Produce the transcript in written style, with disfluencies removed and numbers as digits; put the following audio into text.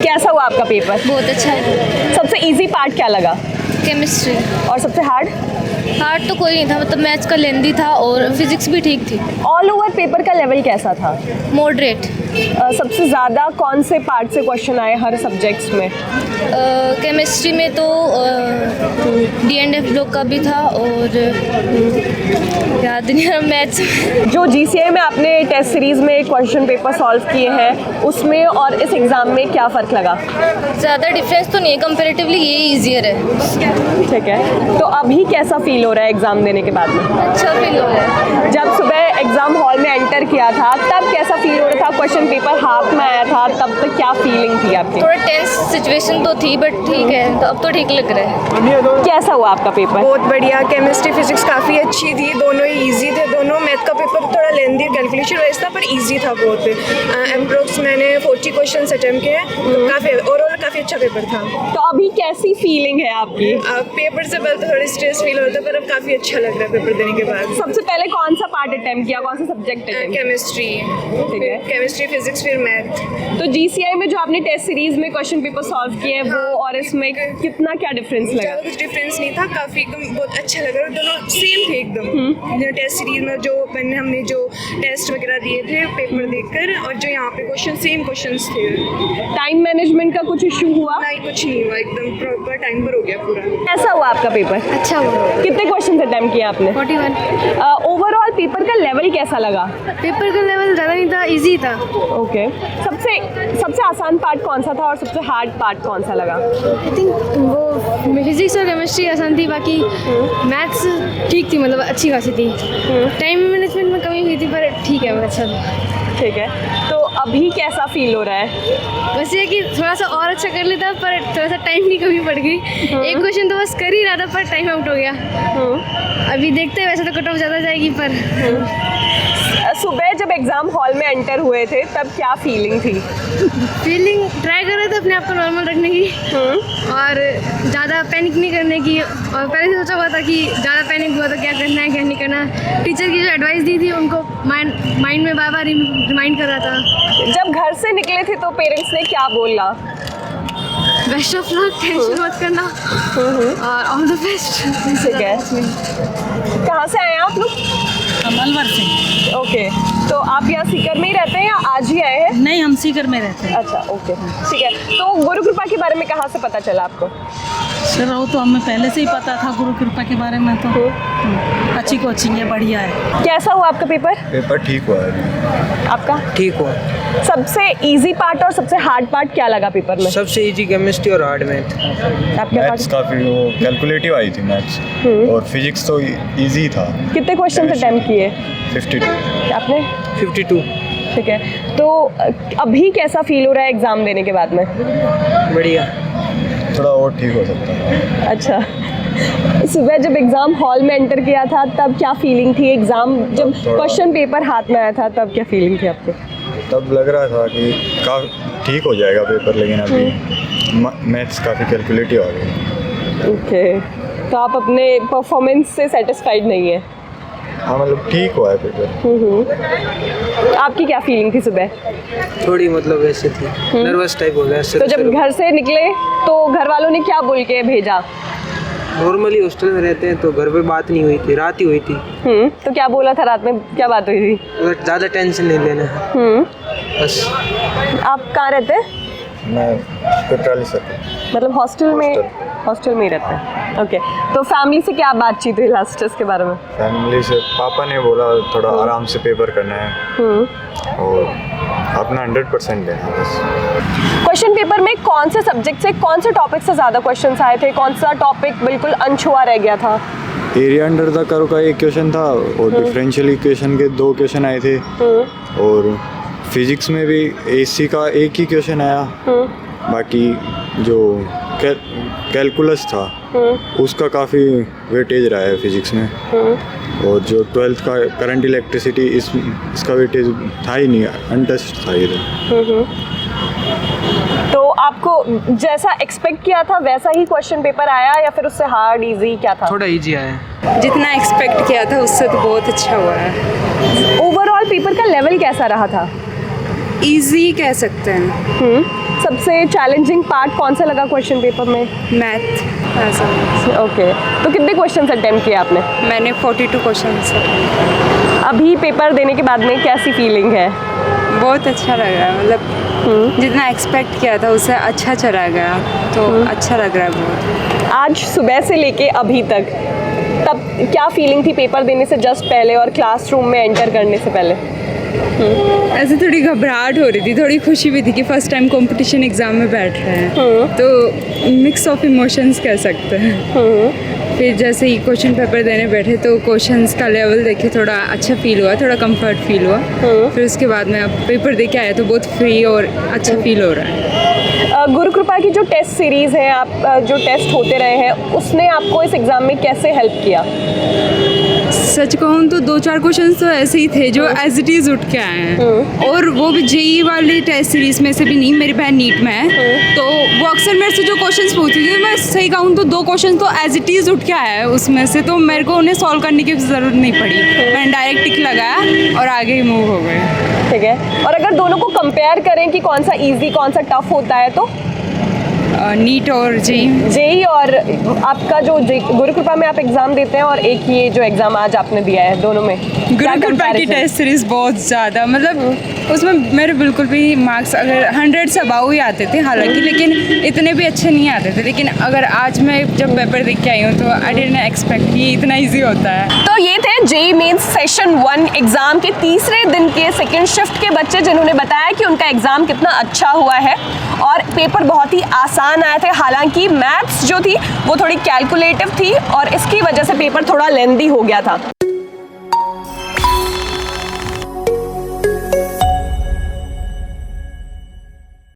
कैसा हुआ आपका पेपर? बहुत अच्छा है। सबसे इजी पार्ट क्या लगा? केमिस्ट्री। और सबसे हार्ड? हार्ड तो कोई नहीं था, मतलब मैथ्स का लेंदी था और फिजिक्स भी ठीक थी। ऑल ओवर पेपर का लेवल कैसा था? मॉडरेट। सबसे ज़्यादा कौन से पार्ट से क्वेश्चन आए हर सब्जेक्ट्स में? केमिस्ट्री में तो D&F ब्लॉक का भी था और याद नहीं आ, मैथ्स। जो GCI में आपने टेस्ट सीरीज़ में क्वेश्चन पेपर सॉल्व किए हैं उसमें और इस एग्ज़ाम में क्या फ़र्क लगा? ज़्यादा डिफरेंस तो नहीं है, कंपेरेटिवली ये ईजियर है। ठीक है, तो अभी कैसा फील हो रहा है एग्ज़ाम देने के बाद में? अच्छा फील हो रहा है। जब सुबह एग्ज़ाम हॉल में एंटर किया था तब कैसा फील हो रहा था? क्वेश्चन पेपर हाथ में आया था तब तक क्या फीलिंग थी आपकी? थोड़ा टेंस सिचुएशन तो थी बट ठीक है, तो अब तो ठीक लग रहा है। कैसा हुआ आपका पेपर? बहुत बढ़िया। केमिस्ट्री फिजिक्स काफ़ी अच्छी थी, दोनों ही इजी थे दोनों। मैथ का पेपर थोड़ा लेंदी कैलकुलेशन वाइज था पर इजी था बहुत। एमप्रोक्स मैंने 40 क्वेश्चन अटेम्प्ट किए, तो काफ़ी ओवरऑल काफ़ी अच्छा पेपर था। तो अभी कैसी फीलिंग है आपकी? पेपर से पहले तो थोड़ी स्ट्रेस फील होता है पर अब काफ़ी अच्छा लग रहा है पेपर देने के बाद। सबसे पहले कौन सा पार्ट अटेम्प्ट किया, कौन सा सब्जेक्ट अटेम्प्ट? केमिस्ट्री, ठीक है। केमिस्ट्री फिजिक्स फिर मैथ। तो GCI में जो आपने टेस्ट सीरीज में क्वेश्चन पेपर सॉल्व किए वो और इसमें कितना क्या डिफरेंस लगा? ज़्यादा कुछ डिफरेंस नहीं था, काफ़ी एकदम बहुत अच्छा लगा। दोनों सेम थे एकदम। टेस्ट सीरीज में जो हमने जो टेस्ट वगैरह दिए थे पेपर देखकर, और जो यहाँ पे क्वेश्चन सेम क्वेश्चंस थे। टाइम मैनेजमेंट का कुछ इशू हुआ? नहीं, कुछ नहीं हुआ, एकदम प्रॉपर टाइम पर हो गया पूरा। कैसा हुआ आपका पेपर? अच्छा हुआ। कितने क्वेश्चन अटेम्प्ट किए आपने? 41। ओवरऑल पेपर का लेवल कैसा लगा? पेपर का लेवल ज़्यादा नहीं था, इजी था। ओके, सबसे आसान पार्ट कौन सा था और सबसे हार्ड पार्ट कौन सा लगा? आई थिंक वो फिजिक्स और केमिस्ट्री आसान थी, बाकी मैथ्स ठीक थी, मतलब अच्छी खासी थी। टाइम मैनेजमेंट में कमी हुई थी पर ठीक है, अच्छा था। ठीक है, तो अभी कैसा फील हो रहा है? बस ये कि थोड़ा सा और अच्छा कर लेता पर थोड़ा सा टाइम की कमी पड़ गई। एक क्वेश्चन तो बस कर ही रहा था पर टाइम आउट हो गया। अभी देखते हैं, वैसे तो कट ऑफ ज़्यादा जाएगी पर। सुबह जब एग्ज़ाम हॉल में एंटर हुए थे तब क्या फीलिंग थी? फीलिंग ट्राई कर रहे थे अपने आप को नॉर्मल रखने की और ज़्यादा पैनिक नहीं करने की, और पहले से सोचा हुआ था कि ज़्यादा पैनिक हुआ तो क्या करना है क्या नहीं करना। टीचर की जो एडवाइस दी थी उनको माइंड में बार बार रिमाइंड कर रहा था। जब घर से निकले थे तो पेरेंट्स ने क्या बोला? बेस्ट ऑफ लक, टेंशन मत करना और ऑल द बेस्ट। ठीक है, कहाँ से आए हैं आप लोग? अलवर से। ओके, तो आप यहाँ सीकर में ही रहते हैं या आज ही आए हैं? नहीं, हम सीकर में रहते हैं। अच्छा, ओके, ठीक है। तो गुरु कृपा के बारे में कहाँ से पता चला आपको? सर वो तो हमें पहले से ही पता था गुरु कृपा के बारे में। तो अच्छी कोचिंग है, बढ़िया है। कैसा हुआ आपका पेपर? पेपर ठीक हुआ है। आपका? ठीक हुआ। सबसे इजी पार्ट और सबसे हार्ड पार्ट क्या लगा पेपर में? सबसे इजी केमिस्ट्री और हार्ड मैथ। आपके मैथ्स काफ़ी वो कैलकुलेटिव आई थी मैथ्स, और फिजिक्स तो इजी था। कितने क्वेश्चन अटेम्प्ट किए 52। आपने? 52। ठीक है, तो अभी कैसा फील हो रहा है एग्ज़ाम देने के बाद में? बढ़िया। थोड़ा और ठीक हो सकता है। अच्छा, सुबह जब एग्ज़ाम हॉल में एंटर किया था तब क्या फीलिंग थी? एग्ज़ाम जब क्वेश्चन पेपर हाथ में आया था तब क्या फीलिंग थी आपको? तब लग रहा था कि ठीक हो जाएगा पेपर, लेकिन अभी मैथ्स काफ़ी कैलकुलेटिव आ गई। ओके, तो आप अपने परफॉर्मेंस से सेटिस्फाइड नहीं है? हाँ, मतलब ठीक हुआ है पेपर। आपकी क्या फीलिंग थी सुबह? थोड़ी मतलब वैसे थी, नर्वस टाइप हो गया। तो जब घर से निकले तो घर वालों ने क्या बोल के भेजा? नॉर्मली हॉस्टल में रहते हैं तो घर पे बात नहीं हुई थी, रात ही हुई थी। तो क्या बोला था रात में, क्या बात हुई थी? ज़्यादा टेंशन नहीं लेना बस। आप कहाँ रहते हैं? मैं पेट्रोल से। मतलब हॉस्टल में ही रहते हैं। ओके, तो फैमिली से क्या बातचीत हुई लास्ट टेस्ट के बारे में? फैमिली से पापा ने बोला थोड़ा आराम से पेपर करना है और अपना 100% देना है बस। क्वेश्चन पेपर में कौन से सब्जेक्ट से, कौन से टॉपिक से ज़्यादा क्वेश्चंस आए थे? कौन सा टॉपिक बिल्कुल अनछुआ रह गया था? एरिया अंडर द कर्व का एक क्वेश्चन था और डिफरेंशियल इक्वेशन के 2 क्वेश्चन आए थे, और फिजिक्स में भी AC का एक ही क्वेश्चन आया। बाकी जो कैलकुलस था उसका काफ़ी वेटेज रहा है फिजिक्स में, और जो 12th का करंट इलेक्ट्रिसिटी इसका वेटेज था ही नहीं, अनटच्ड था ये। तो आपको जैसा एक्सपेक्ट किया था वैसा ही क्वेश्चन पेपर आया या फिर उससे हार्ड, इजी, क्या था? थोड़ा इजी आया। जितना एक्सपेक्ट किया था उससे तो बहुत अच्छा हुआ है। ओवरऑल पेपर का लेवल कैसा रहा था? इजी कह सकते हैं। सबसे चैलेंजिंग पार्ट कौन सा लगा क्वेश्चन पेपर में? मैथ ऐसा। ओके, तो कितने क्वेश्चन अटेम्प्ट किए आपने? मैंने 42 क्वेश्चन से। अभी पेपर देने के बाद में कैसी फीलिंग है? बहुत अच्छा लग रहा है, मतलब जितना एक्सपेक्ट किया था उससे अच्छा चला गया, तो अच्छा लग रहा है बहुत। आज सुबह से लेके अभी तक तब क्या फीलिंग थी पेपर देने से जस्ट पहले और क्लासरूम में एंटर करने से पहले? ऐसे थोड़ी घबराहट हो रही थी, थोड़ी खुशी भी थी कि फर्स्ट टाइम कंपटीशन एग्ज़ाम में बैठ रहे हैं, तो मिक्स ऑफ इमोशंस कह सकते हैं। फिर जैसे ही क्वेश्चन पेपर देने बैठे तो क्वेश्चंस का लेवल देखे थोड़ा अच्छा फील हुआ, थोड़ा कंफर्ट फील हुआ। फिर उसके बाद में अब पेपर दे के आया तो बहुत फ्री और अच्छा फील हो रहा है। गुरु कृपा की जो टेस्ट सीरीज़ है, आप जो टेस्ट होते रहे हैं, उसने आपको इस एग्ज़ाम में कैसे हेल्प किया? सच कहूँ तो 2-4 क्वेश्चन तो ऐसे ही थे जो एज इट इज़ उठ के आए हैं, और वो भी जेई वाली टेस्ट सीरीज में से भी नहीं। मेरी बहन नीट में है, तो वो अक्सर मेरे से जो क्वेश्चंस पूछती थी, मैं सही कहूँ तो 2 क्वेश्चन तो एज इट इज़ उठ के आया है उसमें से, तो मेरे को उन्हें सॉल्व करने की ज़रूरत नहीं पड़ी। मैंने डायरेक्ट टिक लगाया और आगे ही मूव हो गए। ठीक है, और अगर दोनों को कंपेयर करें कि कौन सा इजी कौन सा टफ होता है, तो नीट और जेई और आपका जो गुरु कृपा में आप एग्जाम देते हैं और एक ये जो एग्जाम आज आपने दिया है, दोनों में गुरु कृपा की टेस्ट सीरीज बहुत ज़्यादा, मतलब उसमें मेरे बिल्कुल भी मार्क्स अगर 100 से अबाउ ही आते थे हालांकि, लेकिन इतने भी अच्छे नहीं आते थे। लेकिन अगर आज मैं जब पेपर देख के आई हूँ तो आई डिडंट एक्सपेक्ट कि इतना ईजी होता है। तो ये थे जेई मेंस सेशन 1 एग्जाम के तीसरे दिन के सेकेंड शिफ्ट के बच्चे, जिन्होंने बताया कि उनका एग्जाम कितना अच्छा हुआ है और पेपर बहुत ही आसान आए थे। हालांकि मैथ्स जो थी वो थोड़ी कैलकुलेटिव थी और इसकी वजह से पेपर थोड़ा लेंदी हो गया था।